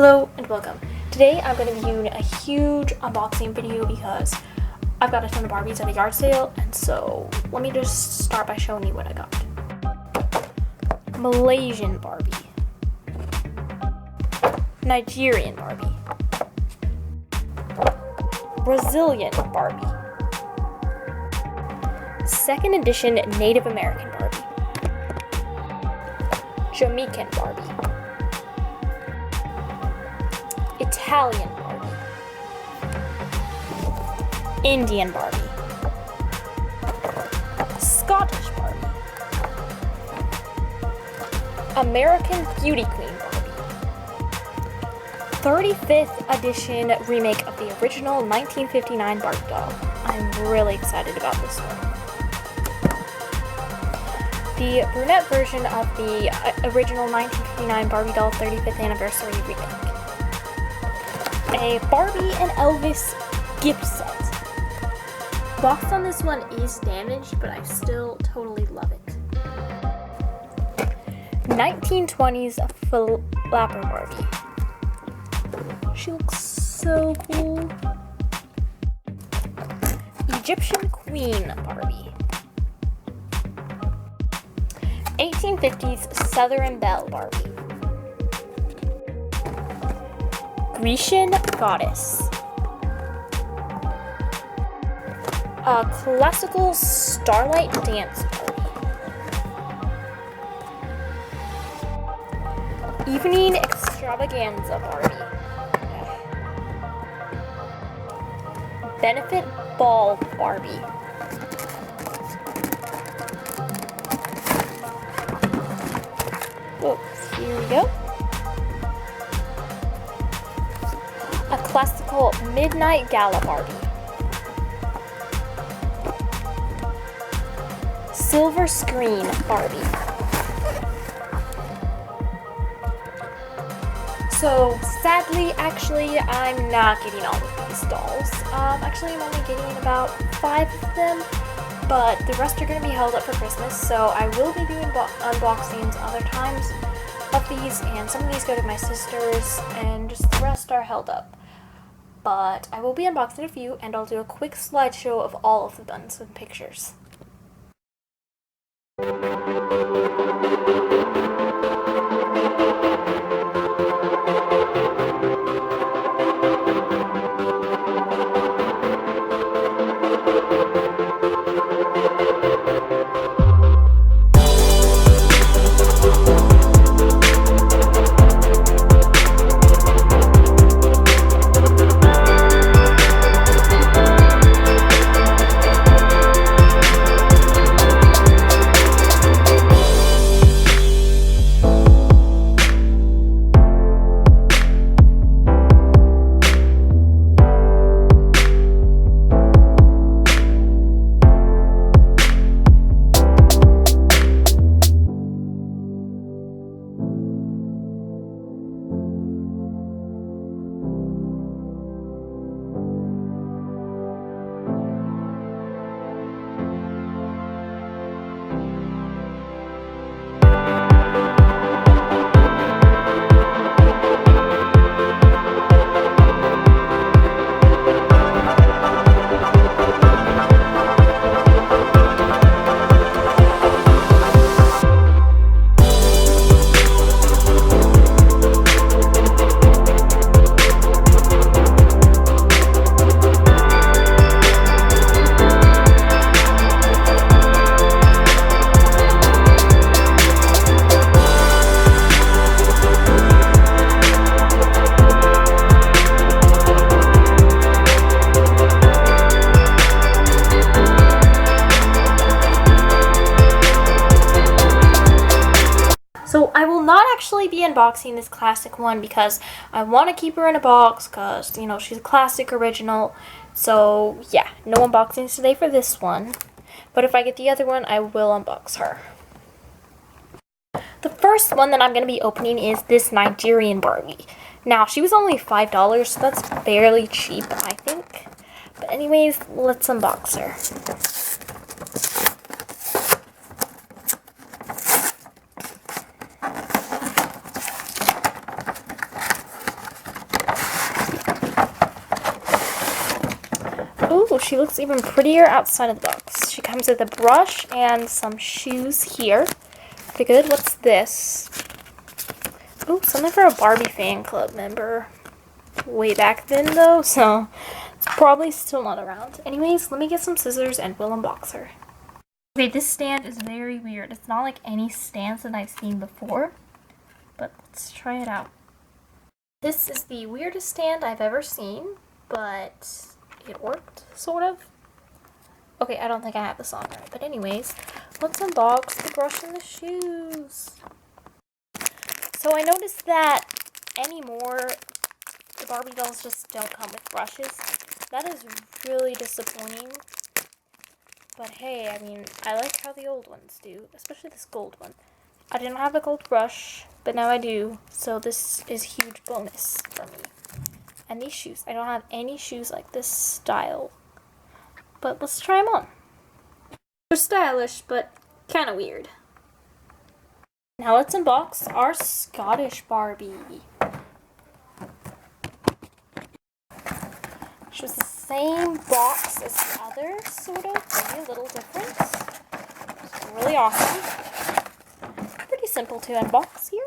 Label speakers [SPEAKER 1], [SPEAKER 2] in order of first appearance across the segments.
[SPEAKER 1] Hello and welcome. Today I'm going to be doing a huge unboxing video because I've got a ton of Barbies at a yard sale, and so let me just start by showing you what I got. Malaysian Barbie. Nigerian Barbie. Brazilian Barbie. Second edition Native American Barbie. Jamaican Barbie. Italian Barbie. Indian Barbie. Scottish Barbie. American Beauty Queen Barbie. 35th edition remake of the original 1959 Barbie doll. I'm really excited about this one. The brunette version of the original 1959 Barbie doll 35th anniversary remake. A Barbie and Elvis gift set. The box on this one is damaged, but I still totally love it. 1920s flapper Barbie. She looks so cool. Egyptian Queen Barbie. 1850s Southern Belle Barbie. Grecian Goddess. A classical Starlight Dance Barbie. Evening Extravaganza Barbie. Benefit Ball Barbie. Oops, here we go. A classical Midnight Gala Barbie. Silver Screen Barbie. So sadly, actually, I'm not getting all of these dolls. Actually, I'm only getting about 5 of them, but the rest are going to be held up for Christmas, so I will be doing unboxings other times of these, and some of these go to my sisters, and just the rest are held up. But I will be unboxing a few, and I'll do a quick slideshow of all of the buns with pictures. So I will not actually be unboxing this classic one because I want to keep her in a box because, you know, she's a classic original. So yeah, no unboxings today for this one. But if I get the other one, I will unbox her. The first one that I'm going to be opening is this Nigerian Barbie. Now, she was only $5, so that's fairly cheap, I think. But anyways, let's unbox her. she looks even prettier outside of the box. She comes with a brush and some shoes here. Pretty good. What's this? Oh, something for a Barbie fan club member. Way back then, though, so it's probably still not around. Anyways, let me get some scissors and we'll unbox her. Okay, this stand is very weird. It's not like any stands that I've seen before, but let's try it out. This is the weirdest stand I've ever seen, but it worked, sort of. Okay, I don't think I have this on right, but anyways, let's unbox the brush and the shoes. So I noticed that anymore, the Barbie dolls just don't come with brushes. That is really disappointing. But hey, I mean, I like how the old ones do, especially this gold one. I didn't have a gold brush, but now I do, so this is a huge bonus for me. And these shoes, I don't have any shoes like this style. But let's try them on. They're stylish, but kind of weird. Now let's unbox our Scottish Barbie. She was the same box as the other, sort of, maybe a little different. It's really awesome. Pretty simple to unbox here.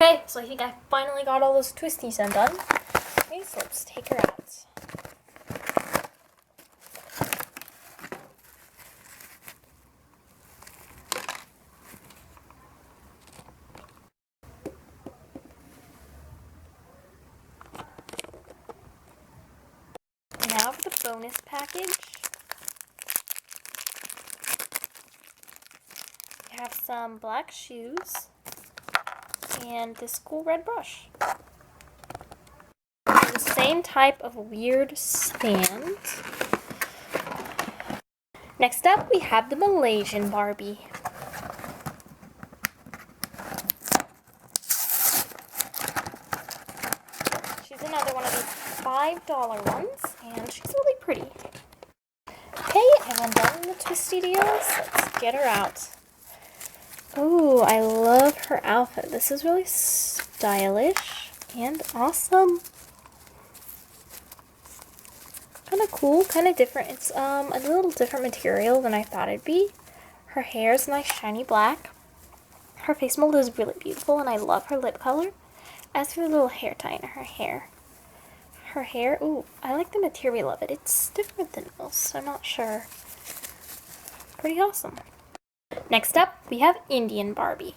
[SPEAKER 1] Okay, so I think I finally got all those twisties undone. Okay, so let's take her out. Now for the bonus package. We have some black shoes and this cool red brush. The same type of weird stand. Next up, we have the Malaysian Barbie. She's another one of these $5 ones, and she's really pretty. Okay, I've undone the twisty deals. Let's get her out. Oh, I love her outfit. This is really stylish and awesome. Kind of cool, kind of different. It's a little different material than I thought it'd be. Her hair is nice shiny black. Her face mold is really beautiful, and I love her lip color. As for the little hair tie in her hair. Her hair, ooh, I like the material of it. It's different than most, I'm not sure. Pretty awesome. Next up, we have Indian Barbie.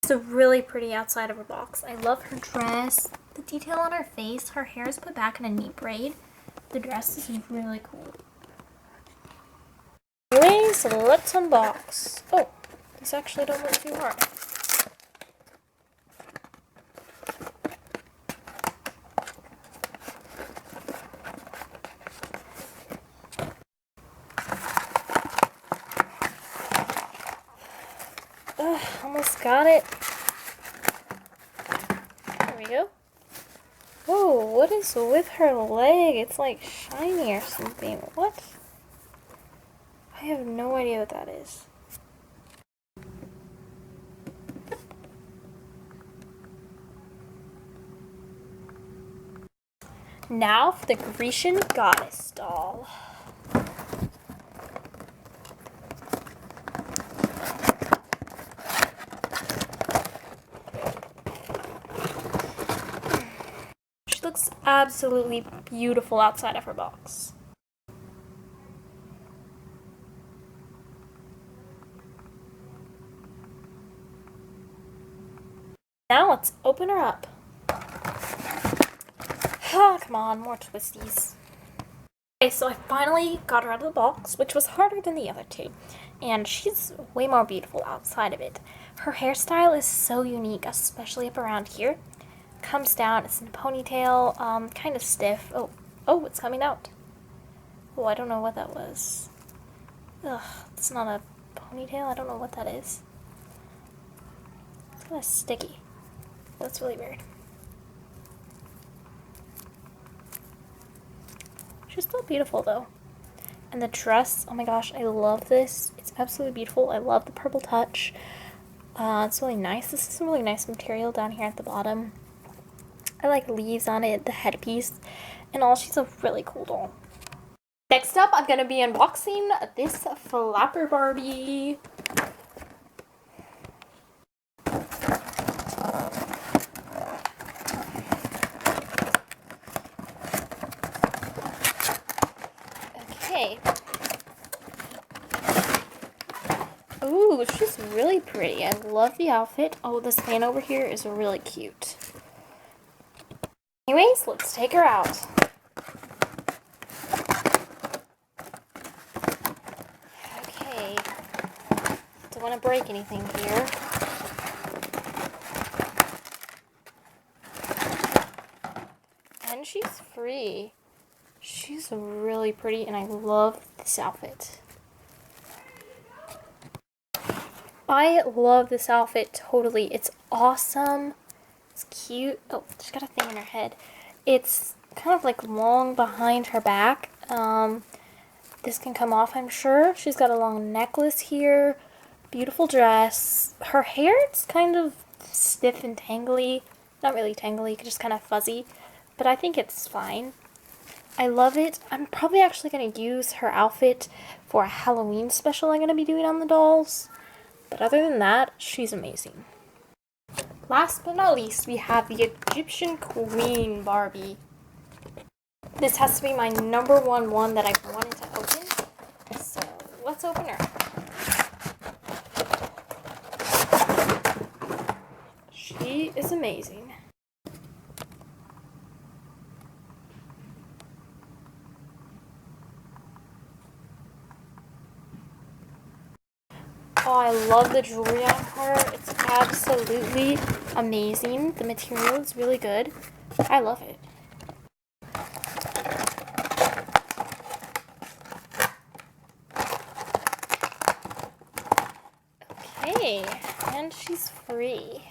[SPEAKER 1] It's a really pretty outside of her box. I love her dress, the detail on her face. Her hair is put back in a neat braid. The dress is really cool. Anyway, so let's unbox. Oh, this actually don't work too hard. Almost got it. There we go. Whoa, what is with her leg? It's like shiny or something. What? I have no idea what that is. Now for the Grecian goddess doll. Looks absolutely beautiful outside of her box. Now let's open her up. Ah, come on, more twisties. Okay, so I finally got her out of the box, which was harder than the other two. And she's way more beautiful outside of it. Her hairstyle is so unique, especially up around here. Comes down, it's in a ponytail, kind of stiff. Oh, it's coming out. Oh, I don't know what that was. Ugh, it's not a ponytail, I don't know what that is. It's kind of sticky. That's really weird. She's still beautiful though. And the dress, oh my gosh, I love this. It's absolutely beautiful. I love the purple touch. It's really nice. This is a really nice material down here at the bottom. I like leaves on it, the headpiece, and all. She's a really cool doll. Next up, I'm going to be unboxing this flapper Barbie. Okay. Ooh, she's really pretty. I love the outfit. Oh, this fan over here is really cute. Anyways, let's take her out. Okay. Don't want to break anything here. And she's free. She's really pretty, and I love this outfit. I love this outfit totally. It's awesome. It's cute. Oh, she's got a thing in her head. It's kind of like long behind her back. This can come off, I'm sure. She's got a long necklace here. Beautiful dress. Her hair, it's kind of stiff and tangly. Not really tangly, just kind of fuzzy. But I think it's fine. I love it. I'm probably actually going to use her outfit for a Halloween special I'm going to be doing on the dolls. But other than that, she's amazing. Last but not least, we have the Egyptian Queen Barbie. This has to be my number one that I've wanted to open. So let's open her. She is amazing. Oh, I love the jewelry on her. It's absolutely amazing. The material is really good. I love it. Okay, and she's free.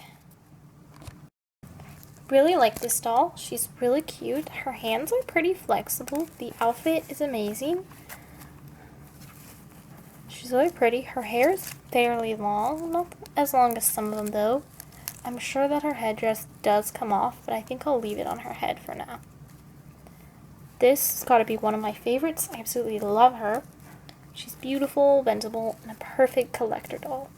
[SPEAKER 1] Really like this doll. She's really cute. Her hands are pretty flexible. The outfit is amazing. She's really pretty. Her hair is fairly long. Not as long as some of them, though. I'm sure that her headdress does come off, but I think I'll leave it on her head for now. This has got to be one of my favorites. I absolutely love her. She's beautiful, bendable, and a perfect collector doll.